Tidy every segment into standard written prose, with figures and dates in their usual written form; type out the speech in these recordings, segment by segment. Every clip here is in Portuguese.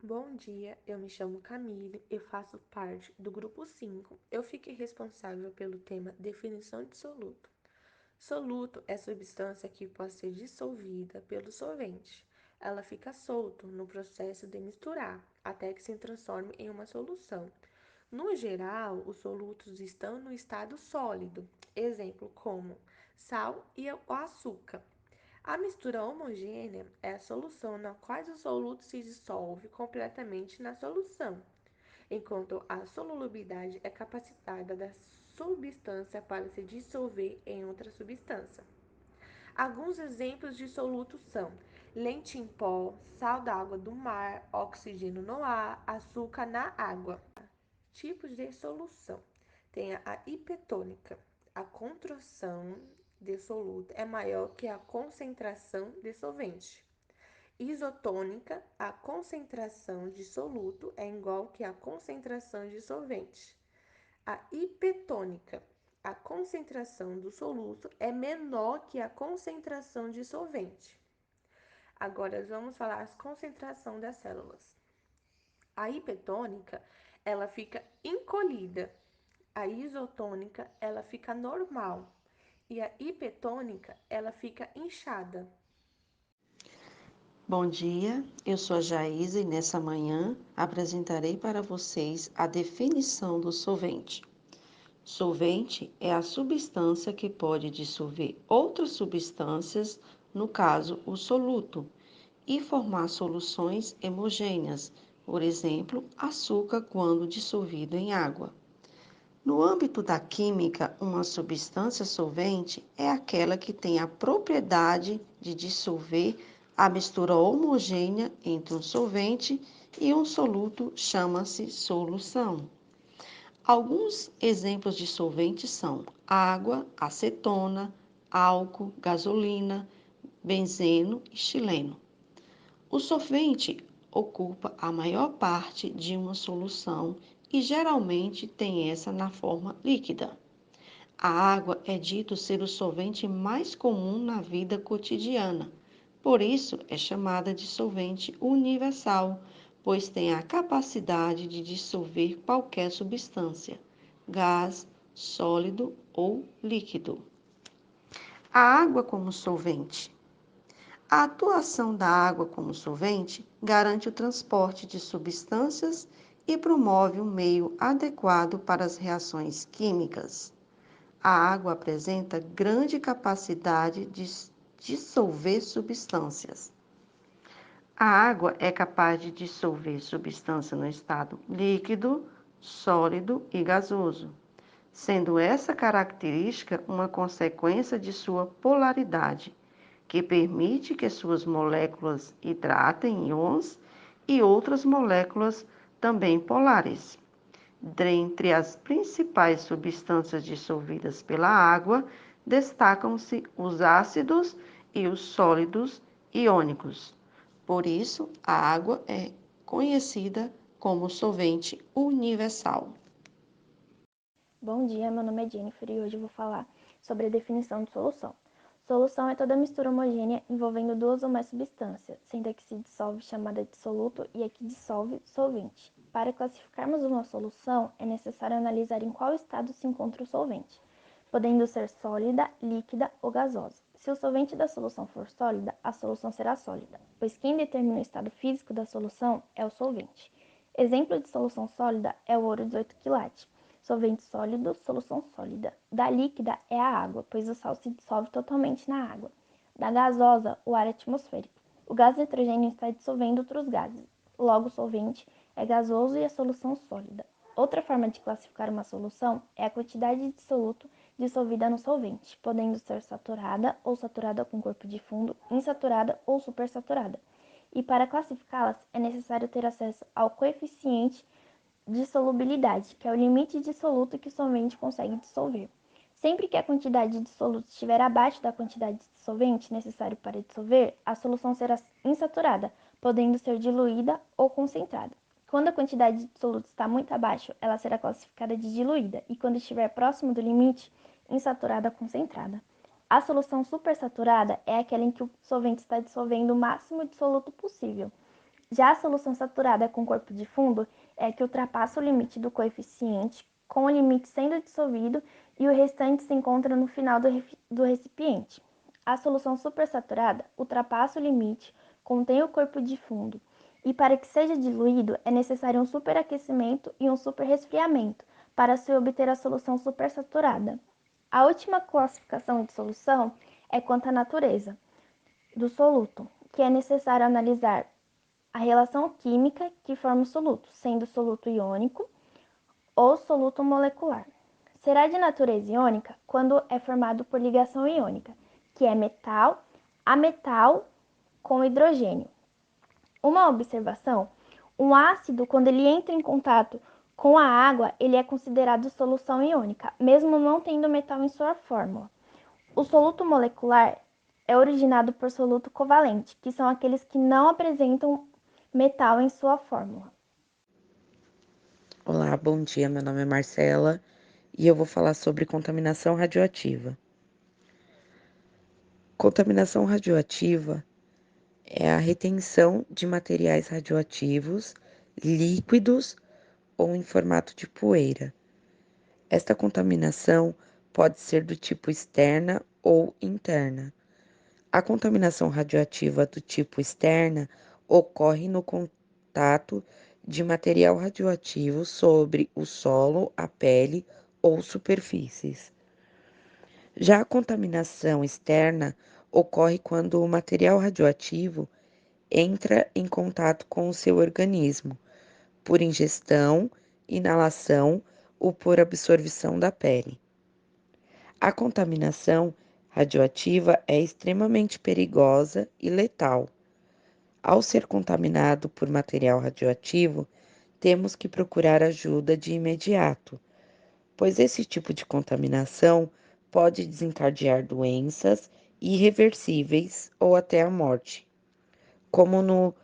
Bom dia, eu me chamo Camille e faço parte do grupo 5. Eu fiquei responsável pelo tema definição de soluto. Soluto é substância que pode ser dissolvida pelo solvente. Ela fica solta no processo de misturar, até que se transforme em uma solução. No geral, os solutos estão no estado sólido, exemplo como sal e o açúcar. A mistura homogênea é a solução na qual o soluto se dissolve completamente na solução, enquanto a solubilidade é capacitada da substância para se dissolver em outra substância. Alguns exemplos de solutos são leite em pó, sal d'água do mar, oxigênio no ar, açúcar na água. Tipos de solução: tem a hipotônica. A contração de soluto é maior que a concentração de solvente. Isotônica, a concentração de soluto é igual que a concentração de solvente. A hipotônica, a concentração do soluto é menor que a concentração de solvente. Agora vamos falar as concentrações das células. A hipotônica, ela fica encolhida. A isotônica, ela fica normal. E a hipotônica, ela fica inchada. Bom dia, eu sou a Jaísa e nessa manhã apresentarei para vocês a definição do solvente. Solvente é a substância que pode dissolver outras substâncias, no caso, o soluto, e formar soluções homogêneas, por exemplo, açúcar quando dissolvido em água. No âmbito da química, uma substância solvente é aquela que tem a propriedade de dissolver a mistura homogênea entre um solvente e um soluto, chama-se solução. Alguns exemplos de solventes são água, acetona, álcool, gasolina, benzeno e xileno. O solvente ocupa a maior parte de uma solução e geralmente tem essa na forma líquida. A água é dito ser o solvente mais comum na vida cotidiana, por isso é chamada de solvente universal, pois tem a capacidade de dissolver qualquer substância, gás, sólido ou líquido. A água como solvente. A atuação da água como solvente garante o transporte de substâncias e promove um meio adequado para as reações químicas. A água apresenta grande capacidade de dissolver substâncias. A água é capaz de dissolver substância no estado líquido, sólido e gasoso, sendo essa característica uma consequência de sua polaridade, que permite que suas moléculas hidratem íons e outras moléculas também polares. Dentre as principais substâncias dissolvidas pela água, destacam-se os ácidos e os sólidos iônicos. Por isso, a água é conhecida como solvente universal. Bom dia, meu nome é Jennifer e hoje eu vou falar sobre a definição de solução. Solução é toda mistura homogênea envolvendo duas ou mais substâncias, sendo a que se dissolve chamada de soluto e a que dissolve solvente. Para classificarmos uma solução, é necessário analisar em qual estado se encontra o solvente, podendo ser sólida, líquida ou gasosa. Se o solvente da solução for sólida, a solução será sólida, pois quem determina o estado físico da solução é o solvente. Exemplo de solução sólida é o ouro 18 quilate. Solvente sólido, solução sólida. Da líquida é a água, pois o sal se dissolve totalmente na água. Da gasosa, o ar atmosférico. O gás nitrogênio está dissolvendo outros gases. Logo, o solvente é gasoso e a solução sólida. Outra forma de classificar uma solução é a quantidade de soluto dissolvida no solvente, podendo ser saturada ou saturada com corpo de fundo, insaturada ou supersaturada. E para classificá-las, é necessário ter acesso ao coeficiente de solubilidade, que é o limite de soluto que o solvente consegue dissolver. Sempre que a quantidade de soluto estiver abaixo da quantidade de solvente necessário para dissolver, a solução será insaturada, podendo ser diluída ou concentrada. Quando a quantidade de soluto está muito abaixo, ela será classificada de diluída, e quando estiver próximo do limite, insaturada concentrada. A solução supersaturada é aquela em que o solvente está dissolvendo o máximo de soluto possível. Já a solução saturada com corpo de fundo é a que ultrapassa o limite do coeficiente, com o limite sendo dissolvido e o restante se encontra no final do recipiente. A solução supersaturada ultrapassa o limite, contém o corpo de fundo e, para que seja diluído, é necessário um superaquecimento e um superresfriamento para se obter a solução supersaturada. A última classificação de solução é quanto à natureza do soluto, que é necessário analisar a relação química que forma o soluto, sendo soluto iônico ou soluto molecular. Será de natureza iônica quando é formado por ligação iônica, que é metal a metal com hidrogênio. Uma observação: um ácido, quando ele entra em contato com a água, ele é considerado solução iônica, mesmo não tendo metal em sua fórmula. O soluto molecular é originado por soluto covalente, que são aqueles que não apresentam metal em sua fórmula. Olá, bom dia. Meu nome é Marcela e eu vou falar sobre contaminação radioativa. Contaminação radioativa é a retenção de materiais radioativos, líquidos ou em formato de poeira. Esta contaminação pode ser do tipo externa ou interna. A contaminação radioativa do tipo externa ocorre no contato de material radioativo sobre o solo, a pele ou superfícies. Já a contaminação externa ocorre quando o material radioativo entra em contato com o seu organismo, por ingestão, inalação ou por absorção da pele. A contaminação radioativa é extremamente perigosa e letal. Ao ser contaminado por material radioativo, temos que procurar ajuda de imediato, pois esse tipo de contaminação pode desencadear doenças irreversíveis ou até a morte, como no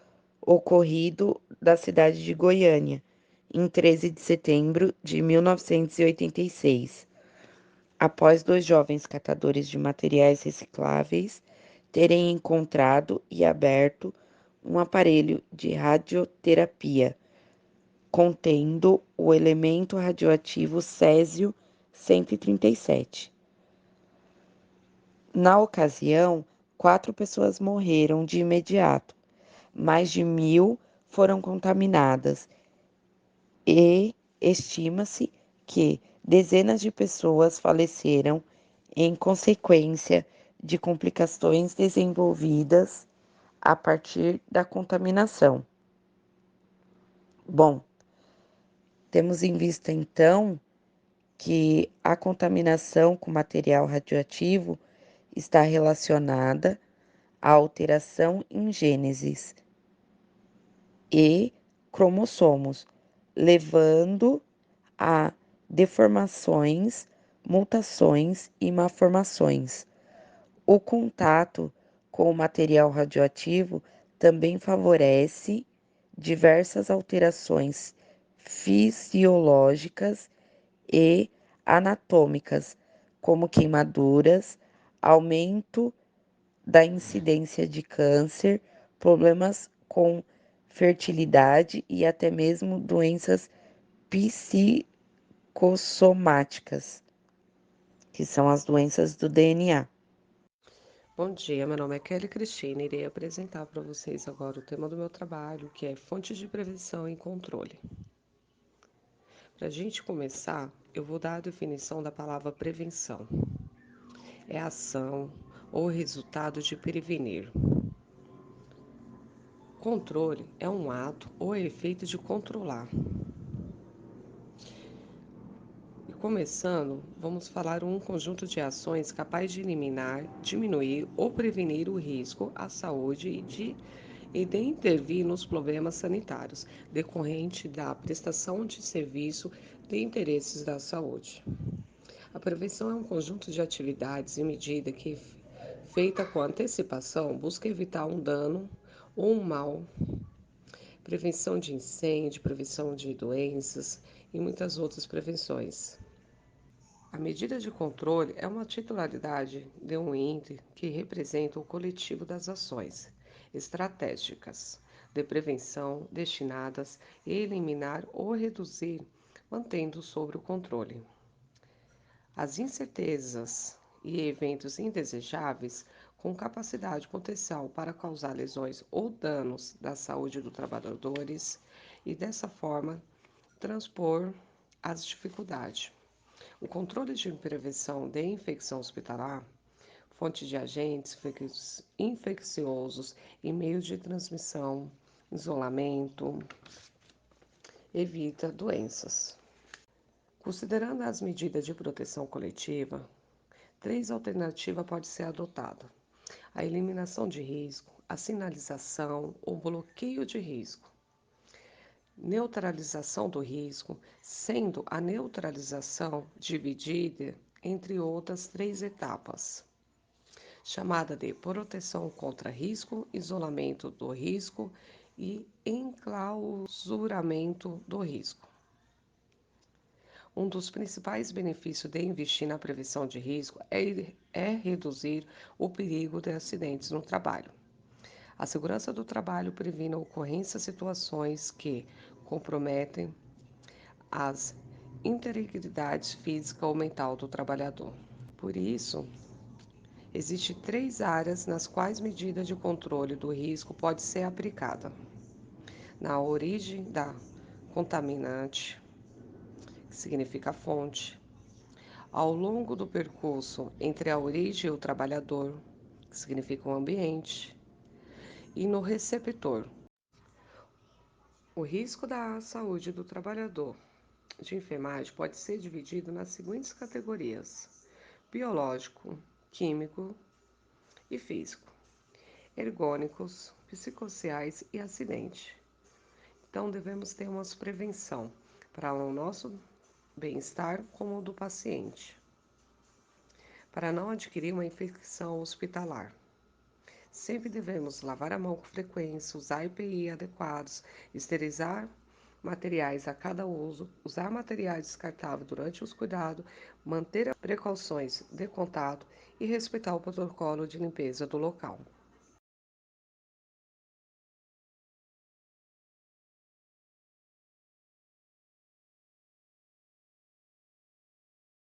ocorrido da cidade de Goiânia, em 13 de setembro de 1986, após dois jovens catadores de materiais recicláveis terem encontrado e aberto um aparelho de radioterapia contendo o elemento radioativo césio-137. Na ocasião, 4 pessoas morreram de imediato, mais de 1.000 foram contaminadas e estima-se que dezenas de pessoas faleceram em consequência de complicações desenvolvidas a partir da contaminação. Bom, temos em vista então que a contaminação com material radioativo está relacionada à alteração em gênesis e cromossomos, levando a deformações, mutações e malformações. O contato com o material radioativo também favorece diversas alterações fisiológicas e anatômicas, como queimaduras, aumento da incidência de câncer, problemas com fertilidade e até mesmo doenças psicossomáticas, que são as doenças do DNA. Bom dia, meu nome é Kelly Cristina e irei apresentar para vocês agora o tema do meu trabalho, que é fontes de prevenção e controle. Para a gente começar, eu vou dar a definição da palavra prevenção. É ação ou resultado de prevenir. Controle é um ato ou efeito de controlar. E começando, vamos falar um conjunto de ações capazes de eliminar, diminuir ou prevenir o risco à saúde e de intervir nos problemas sanitários decorrente da prestação de serviço de interesses da saúde. A prevenção é um conjunto de atividades e medidas que, feita com antecipação, busca evitar um dano ou um mal. Prevenção de incêndio, prevenção de doenças e muitas outras prevenções. A medida de controle é uma titularidade de um ente que representa o coletivo das ações estratégicas de prevenção destinadas a eliminar ou reduzir, mantendo sob o controle as incertezas e eventos indesejáveis com capacidade potencial para causar lesões ou danos da saúde dos trabalhadores e, dessa forma, transpor as dificuldades. O controle de prevenção de infecção hospitalar, fonte de agentes infecciosos e meios de transmissão, isolamento, evita doenças. Considerando as medidas de proteção coletiva, três alternativas podem ser adotadas: a eliminação de risco, a sinalização ou bloqueio de risco, neutralização do risco, sendo a neutralização dividida entre outras três etapas, chamada de proteção contra risco, isolamento do risco e enclausuramento do risco. Um dos principais benefícios de investir na prevenção de risco é reduzir o perigo de acidentes no trabalho. A segurança do trabalho previne a ocorrência de situações que comprometem as integridades física ou mental do trabalhador. Por isso, existem três áreas nas quais medida de controle do risco pode ser aplicada: na origem da contaminante, que significa fonte, ao longo do percurso entre a origem e o trabalhador, que significa o ambiente, e no receptor. O risco da saúde do trabalhador de enfermagem pode ser dividido nas seguintes categorias: biológico, químico e físico, ergônicos, psicossociais e acidente. Então, devemos ter uma prevenção para o nosso bem-estar como o do paciente, para não adquirir uma infecção hospitalar. Sempre devemos lavar a mão com frequência, usar EPI adequados, esterilizar materiais a cada uso, usar materiais descartáveis durante os cuidados, manter precauções de contato e respeitar o protocolo de limpeza do local.